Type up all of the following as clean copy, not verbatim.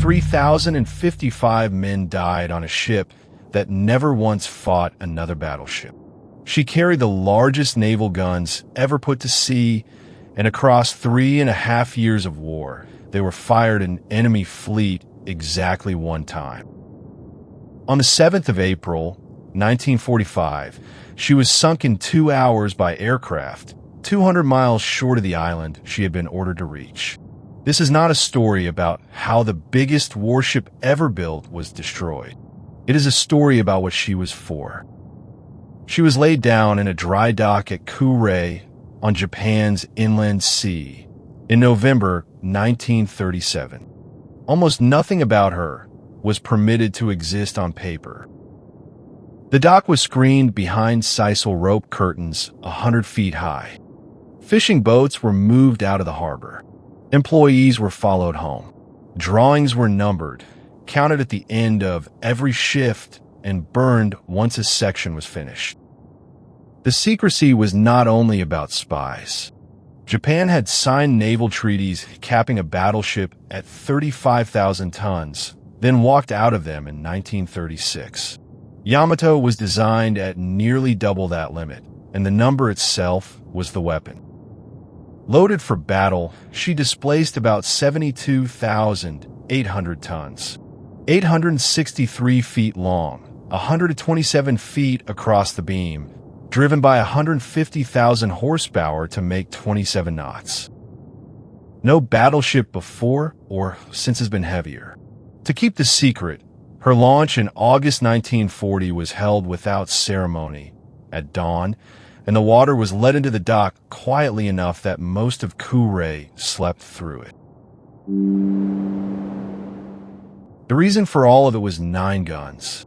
3,055 men died on a ship that never once fought another battleship. She carried the largest naval guns ever put to sea, and across 3.5 years of war, they were fired at an enemy fleet exactly one time. On the 7th of April, 1945, she was sunk in 2 hours by aircraft, 200 miles short of the island she had been ordered to reach. This is not a story about how the biggest warship ever built was destroyed. It is a story about what she was for. She was laid down in a dry dock at Kure on Japan's inland sea in November 1937. Almost nothing about her was permitted to exist on paper. The dock was screened behind sisal rope curtains 100 feet high. Fishing boats were moved out of the harbor. Employees were followed home. Drawings were numbered, counted at the end of every shift, and burned once a section was finished. The secrecy was not only about spies. Japan had signed naval treaties capping a battleship at 35,000 tons, then walked out of them in 1936. Yamato was designed at nearly double that limit, and the number itself was the weapon. Loaded for battle, she displaced about 72,800 tons, 863 feet long, 127 feet across the beam, driven by 150,000 horsepower to make 27 knots. No battleship before or since has been heavier. To keep the secret, her launch in August 1940 was held without ceremony, at dawn, and the water was let into the dock quietly enough that most of Kure slept through it. The reason for all of it was 9 guns.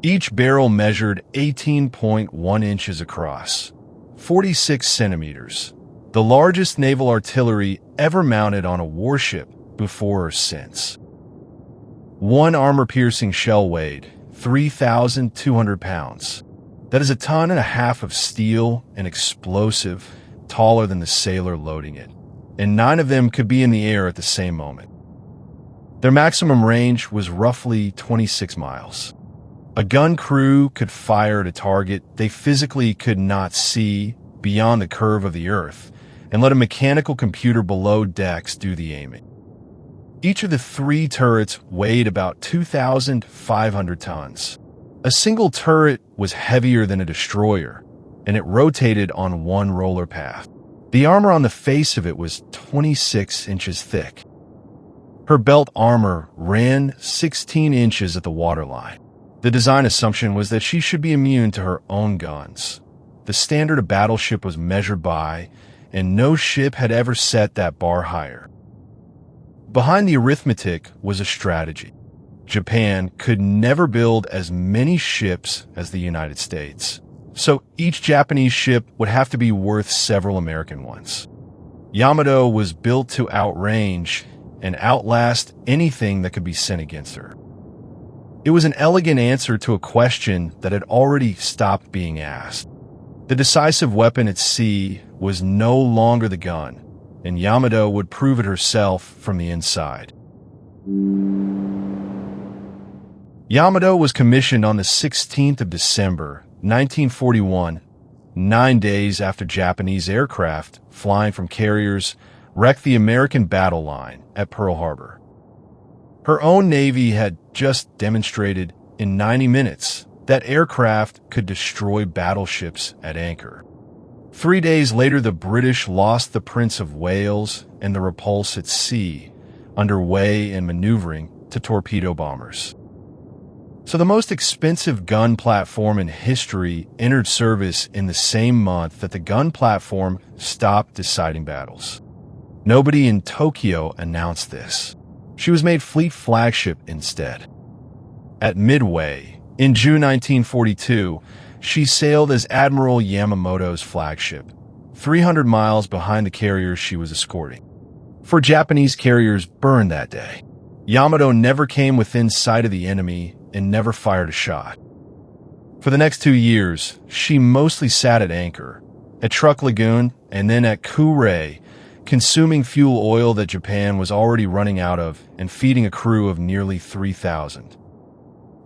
Each barrel measured 18.1 inches across, 46 centimeters, the largest naval artillery ever mounted on a warship before or since. One armor-piercing shell weighed 3,200 pounds. That is 1.5 tons of steel and explosive, taller than the sailor loading it, and 9 of them could be in the air at the same moment. Their maximum range was roughly 26 miles. A gun crew could fire at a target they physically could not see beyond the curve of the earth and let a mechanical computer below decks do the aiming. Each of the 3 turrets weighed about 2,500 tons. A single turret was heavier than a destroyer, and it rotated on one roller path. The armor on the face of it was 26 inches thick. Her belt armor ran 16 inches at the waterline. The design assumption was that she should be immune to her own guns. The standard a battleship was measured by, and no ship had ever set that bar higher. Behind the arithmetic was a strategy. Japan could never build as many ships as the United States, so each Japanese ship would have to be worth several American ones. Yamato was built to outrange and outlast anything that could be sent against her. It was an elegant answer to a question that had already stopped being asked. The decisive weapon at sea was no longer the gun, and Yamato would prove it herself from the inside. Yamato was commissioned on the 16th of December, 1941, 9 days after Japanese aircraft flying from carriers wrecked the American battle line at Pearl Harbor. Her own Navy had just demonstrated in 90 minutes that aircraft could destroy battleships at anchor. 3 days later, the British lost the Prince of Wales and the Repulse at sea, underway and maneuvering to torpedo bombers. So the most expensive gun platform in history entered service in the same month that the gun platform stopped deciding battles. Nobody in Tokyo announced this. She was made fleet flagship instead. At Midway, in June 1942, she sailed as Admiral Yamamoto's flagship, 300 miles behind the carriers she was escorting. 4 Japanese carriers burned that day. Yamato never came within sight of the enemy and never fired a shot. For the next 2 years, she mostly sat at anchor, at Truk Lagoon and then at Kure, consuming fuel oil that Japan was already running out of and feeding a crew of nearly 3,000.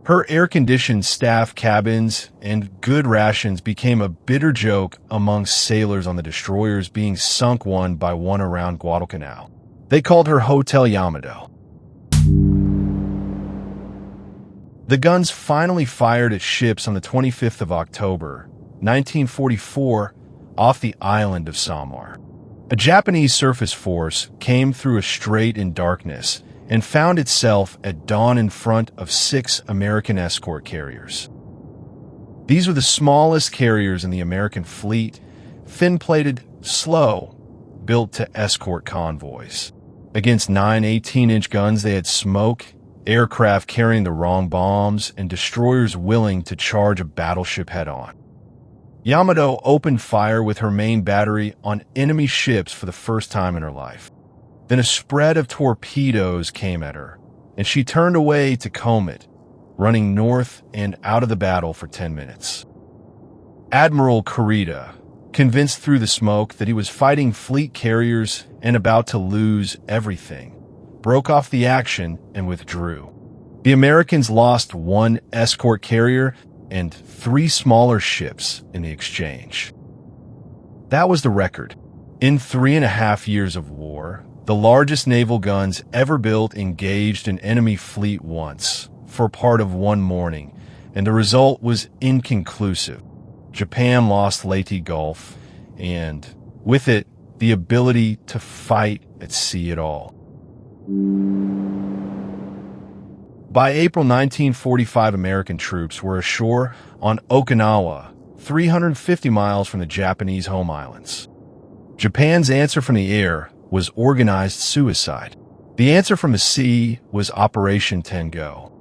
Her air-conditioned staff cabins and good rations became a bitter joke amongst sailors on the destroyers being sunk one by one around Guadalcanal. They called her Hotel Yamato. The guns finally fired at ships on the 25th of October, 1944, off the island of Samar. A Japanese surface force came through a strait in darkness and found itself at dawn in front of 6 American escort carriers. These were the smallest carriers in the American fleet, fin-plated, slow, built to escort convoys. Against 9 18-inch guns, they had smoke, aircraft carrying the wrong bombs, and destroyers willing to charge a battleship head-on. Yamato opened fire with her main battery on enemy ships for the first time in her life. Then a spread of torpedoes came at her, and she turned away to comb it, running north and out of the battle for 10 minutes. Admiral Kurita, convinced through the smoke that he was fighting fleet carriers and about to lose everything, broke off the action and withdrew. The Americans lost 1 escort carrier and 3 smaller ships in the exchange. That was the record. In 3.5 years of war, the largest naval guns ever built engaged an enemy fleet once, for part of one morning, and the result was inconclusive. Japan lost Leyte Gulf, and with it, the ability to fight at sea at all. By April 1945, American troops were ashore on Okinawa, 350 miles from the Japanese home islands. Japan's answer from the air was organized suicide. The answer from the sea was Operation Tengo.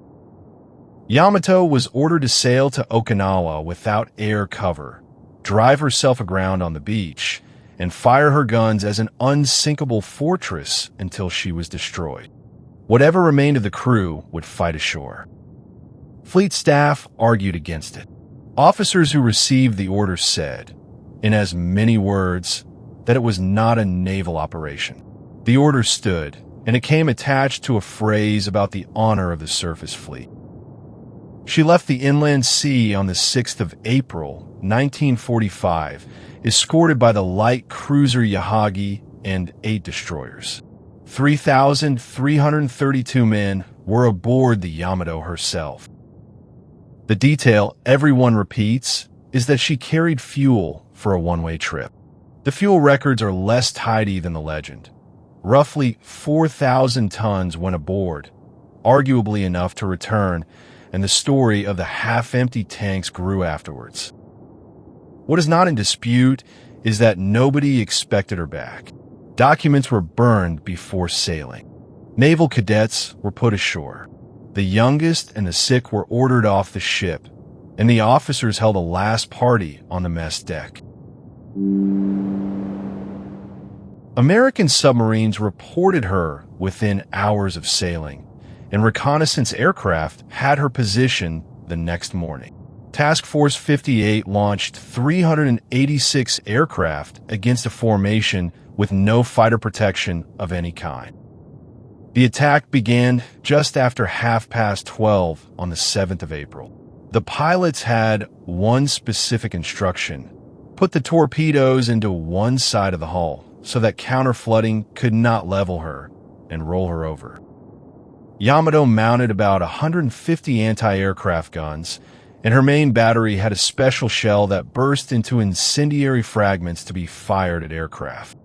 Yamato was ordered to sail to Okinawa without air cover, drive herself aground on the beach, and fire her guns as an unsinkable fortress until she was destroyed. Whatever remained of the crew would fight ashore. Fleet staff argued against it. Officers who received the order said, in as many words, that it was not a naval operation. The order stood, and it came attached to a phrase about the honor of the surface fleet. She left the inland sea on the 6th of April, 1945, escorted by the light cruiser Yahagi and 8 destroyers. 3,332 men were aboard the Yamato herself. The detail everyone repeats is that she carried fuel for a one-way trip. The fuel records are less tidy than the legend. Roughly 4,000 tons went aboard, arguably enough to return, and the story of the half-empty tanks grew afterwards. What is not in dispute is that nobody expected her back. Documents were burned before sailing. Naval cadets were put ashore. The youngest and the sick were ordered off the ship, and the officers held a last party on the mess deck. American submarines reported her within hours of sailing, and reconnaissance aircraft had her position the next morning. Task Force 58 launched 386 aircraft against a formation with no fighter protection of any kind. The attack began just after 12:30 on the 7th of April. The pilots had one specific instruction: put the torpedoes into one side of the hull so that counter-flooding could not level her and roll her over. Yamato mounted about 150 anti-aircraft guns, and her main battery had a special shell that burst into incendiary fragments to be fired at aircraft.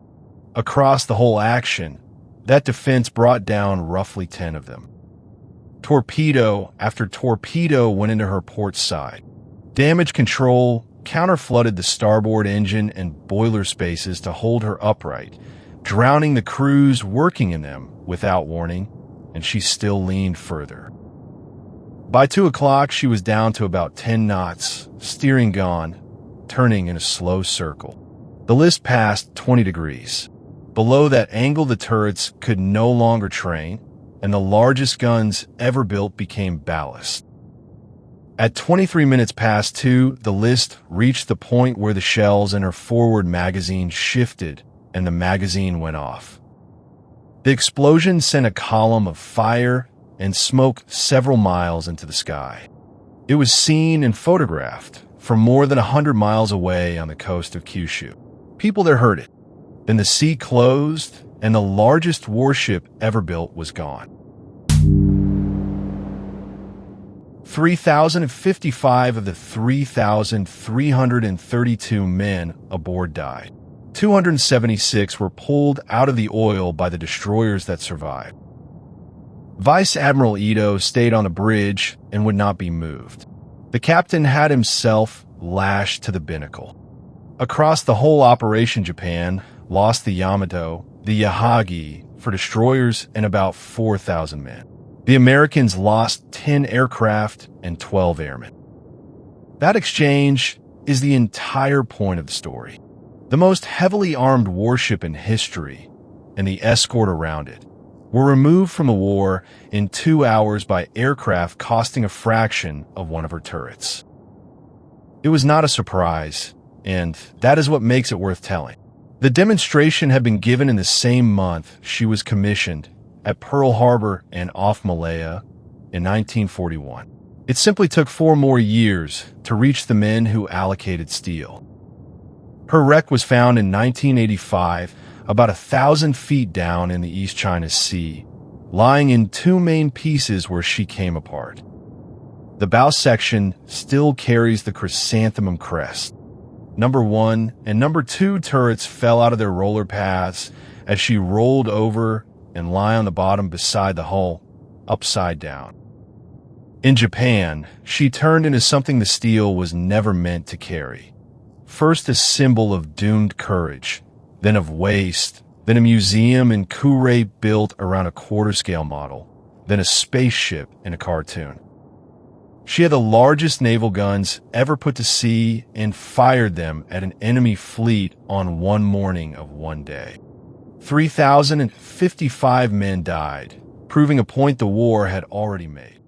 Across the whole action, that defense brought down roughly 10 of them. Torpedo after torpedo went into her port side. Damage control counter-flooded the starboard engine and boiler spaces to hold her upright, drowning the crews working in them without warning, and she still leaned further. By 2 o'clock, she was down to about 10 knots, steering gone, turning in a slow circle. The list passed 20 degrees. Below that angle, the turrets could no longer train, and the largest guns ever built became ballast. At 23 minutes past 2, the list reached the point where the shells in her forward magazine shifted and the magazine went off. The explosion sent a column of fire and smoke several miles into the sky. It was seen and photographed from more than 100 miles away on the coast of Kyushu. People there heard it. Then the sea closed, and the largest warship ever built was gone. 3,055 of the 3,332 men aboard died. 276 were pulled out of the oil by the destroyers that survived. Vice Admiral Ito stayed on the bridge and would not be moved. The captain had himself lashed to the binnacle. Across the whole operation, Japan lost the Yamato, the Yahagi for destroyers, and about 4,000 men. The Americans lost 10 aircraft and 12 airmen. That exchange is the entire point of the story. The most heavily armed warship in history and the escort around it were removed from the war in 2 hours by aircraft costing a fraction of one of her turrets. It was not a surprise, and that is what makes it worth telling. The demonstration had been given in the same month she was commissioned at Pearl Harbor and off Malaya in 1941. It simply took 4 more years to reach the men who allocated steel. Her wreck was found in 1985, about 1,000 feet down in the East China Sea, lying in 2 main pieces where she came apart. The bow section still carries the chrysanthemum crest. Number 1 and number 2 turrets fell out of their roller paths as she rolled over and lay on the bottom beside the hull, upside down. In Japan, she turned into something the steel was never meant to carry. First a symbol of doomed courage, then of waste, then a museum in Kure built around a quarter-scale model, then a spaceship in a cartoon. She had the largest naval guns ever put to sea and fired them at an enemy fleet on one morning of one day. 3,055 men died, proving a point the war had already made.